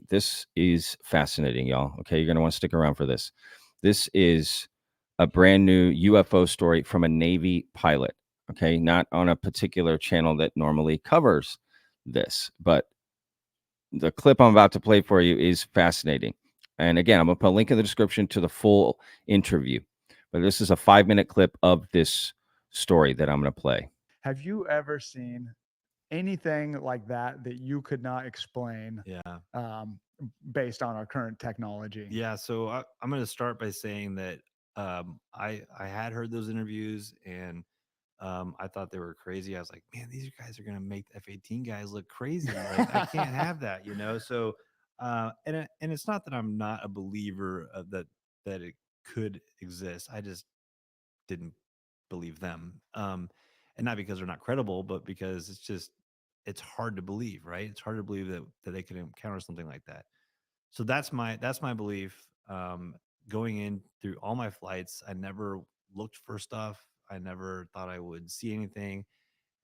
This is fascinating, y'all. Okay, you're going to want to stick around for this. This is a brand new UFO story from a Navy pilot. Okay, not on a particular channel that normally covers this, but the clip I'm about to play for you is fascinating. And again, I'm going to put a link in the description to the full interview. But this is a 5-minute clip of this story that I'm going to play. Have you ever seen anything like that that you could not explain Yeah. um, based on our current technology? Yeah. So I'm going to start by saying that I had heard those interviews and I thought they were crazy. I was like, man, these guys are going to make the F-18 guys look crazy. Like, I can't have that, you know? So, and it's not that I'm not a believer of that it could exist. I just didn't believe them. And not because they're not credible, but because it's hard to believe, right? It's hard to believe that they could encounter something like that. So that's my belief. Going in through all my flights, I never looked for stuff. I never thought I would see anything.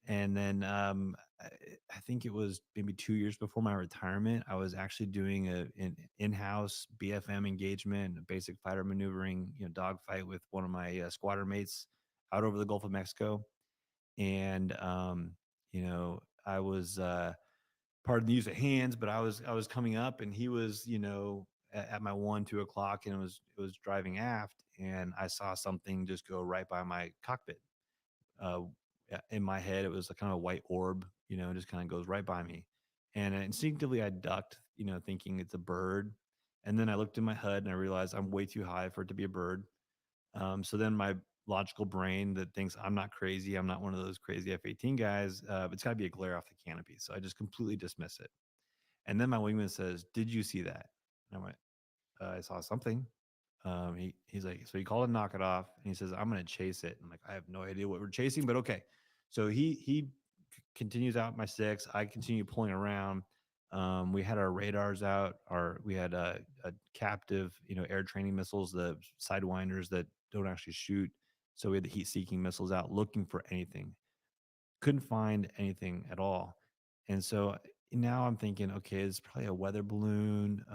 And then I think it was maybe 2 years before my retirement, I was actually doing an in-house BFM engagement, a basic fighter maneuvering, dogfight with one of my squadron mates out over the Gulf of Mexico. And I was pardon the use of hands, but I was coming up, and he was, at my 1, 2 o'clock, and it was driving aft, and I saw something just go right by my cockpit. Uh, in my head, it was a kind of white orb, just kind of goes right by me, and instinctively I ducked, thinking it's a bird, and then I looked in my HUD and I realized I'm way too high for it to be a bird. So then my logical brain that thinks I'm not crazy, I'm not one of those crazy F-18 guys, it's got to be a glare off the canopy. So I just completely dismiss it. And then my wingman says, "Did you see that?" And I went, "I saw something." He's like, "So he called and knock it off." And he says, "I'm going to chase it." I'm like, "I have no idea what we're chasing, but okay." So he continues out my six. I continue pulling around. We had our radars out. We had a captive, air training missiles, the sidewinders that don't actually shoot. So we had the heat-seeking missiles out looking for anything. Couldn't find anything at all. And so now I'm thinking, okay, it's probably a weather balloon,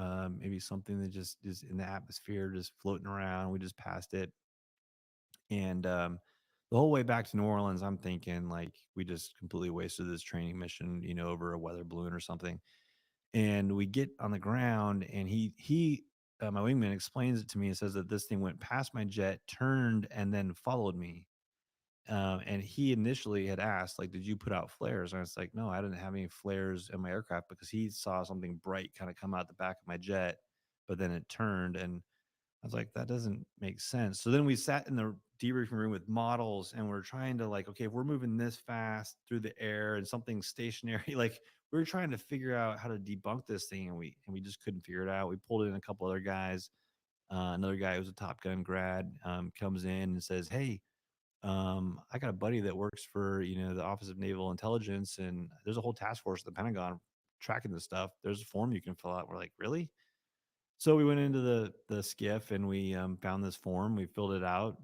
maybe something that just is in the atmosphere, just floating around. We just passed it. And the whole way back to New Orleans, I'm thinking like we just completely wasted this training mission, over a weather balloon or something. And we get on the ground, and my wingman explains it to me and says that this thing went past my jet, turned, and then followed me. And he initially had asked, like, "Did you put out flares?" And I was like, "No, I didn't have any flares in my aircraft," because he saw something bright kind of come out the back of my jet, but then it turned, and I was like, "That doesn't make sense." So then we sat in the debriefing room with models, and we're trying to, like, okay, if we're moving this fast through the air and something stationary, like, we were trying to figure out how to debunk this thing, and we just couldn't figure it out. We pulled in a couple other guys. Another guy who was a Top Gun grad comes in and says, "Hey, I got a buddy that works for, the Office of Naval Intelligence, and there's a whole task force at the Pentagon tracking this stuff. There's a form you can fill out." We're like, "Really?" So we went into the skiff, and we found this form. We filled it out,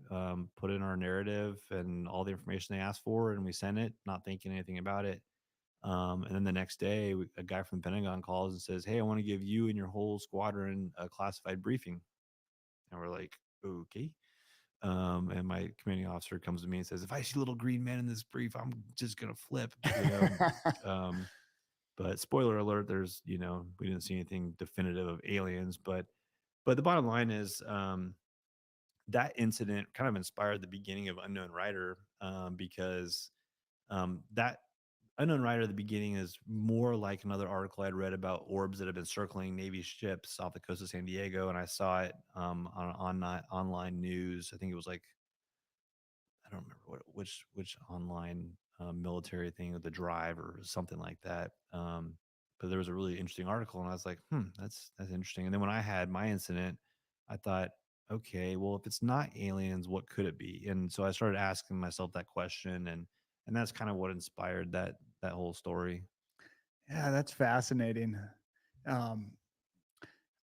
put in our narrative and all the information they asked for, and we sent it, not thinking anything about it. And then the next day, a guy from the Pentagon calls and says, "Hey, I want to give you and your whole squadron a classified briefing." And we're like, "Okay." And my commanding officer comes to me and says, "If I see little green men in this brief, I'm just gonna flip," Um, but spoiler alert, we didn't see anything definitive of aliens, but the bottom line is that incident kind of inspired the beginning of Unknown Rider, because that Unknown Rider at the beginning is more like another article I'd read about orbs that have been circling Navy ships off the coast of San Diego, and I saw it on online news. I think it was like, I don't remember which online military thing, with the Drive or something like that. But there was a really interesting article, and I was like, that's interesting. And then when I had my incident, I thought, okay, well, if it's not aliens, what could it be? And so I started asking myself that question, and that's kind of what inspired that whole story. Yeah, that's fascinating. Um,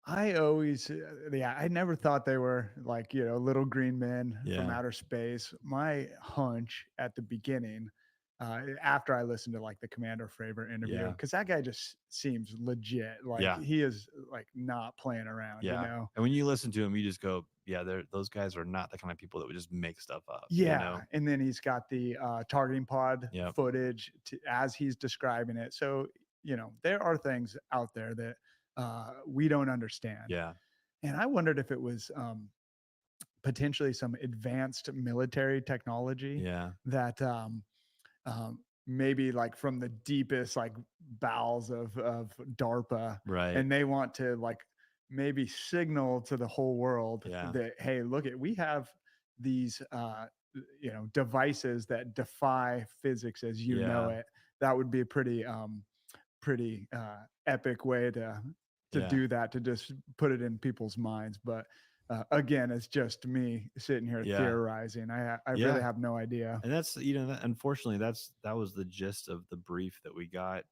I always, yeah, I never thought they were like, little green men from Yeah. outer space. My hunch at the beginning, after I listened to like the Commander Fravor interview, Yeah. because that guy just seems legit. Like Yeah. he is like not playing around, you Yeah. know? And when you listen to him, you just go, yeah, those guys are not the kind of people that would just make stuff up. Yeah. You know? And then he's got the targeting pod Yep. footage as he's describing it. So, you know, there are things out there that we don't understand. Yeah. And I wondered if it was potentially some advanced military technology Yeah. that maybe like from the deepest like bowels of DARPA, Right. and they want to like maybe signal to the whole world Yeah. that, hey, look at, we have these you know, devices that defy physics as you know Yeah. it. That would be a pretty epic way to Yeah. do that, to just put it in people's minds. But again, it's just me sitting here Yeah. theorizing. I Yeah. really have no idea. And that's, you know, unfortunately, that was the gist of the brief that we got,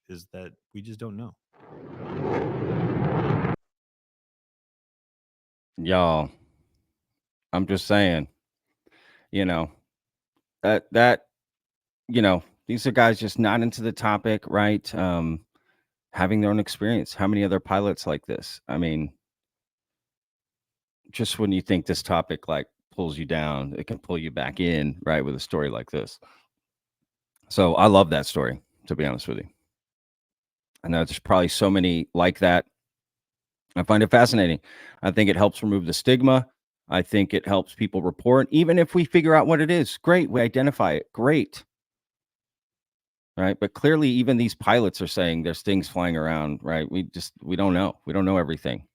is that we just don't know. Y'all, I'm just saying, you know, that you know, these are guys just not into the topic, right? Having their own experience. How many other pilots like this? I mean, just when you think this topic like pulls you down, it can pull you back in, right, with a story like this. So I love that story, to be honest with you. I know there's probably so many like that. I find it fascinating. I think it helps remove the stigma. I think it helps people report. Even if we figure out what it is, great. We identify it. Great. Right. But clearly, even these pilots are saying there's things flying around, right? We don't know. We don't know everything.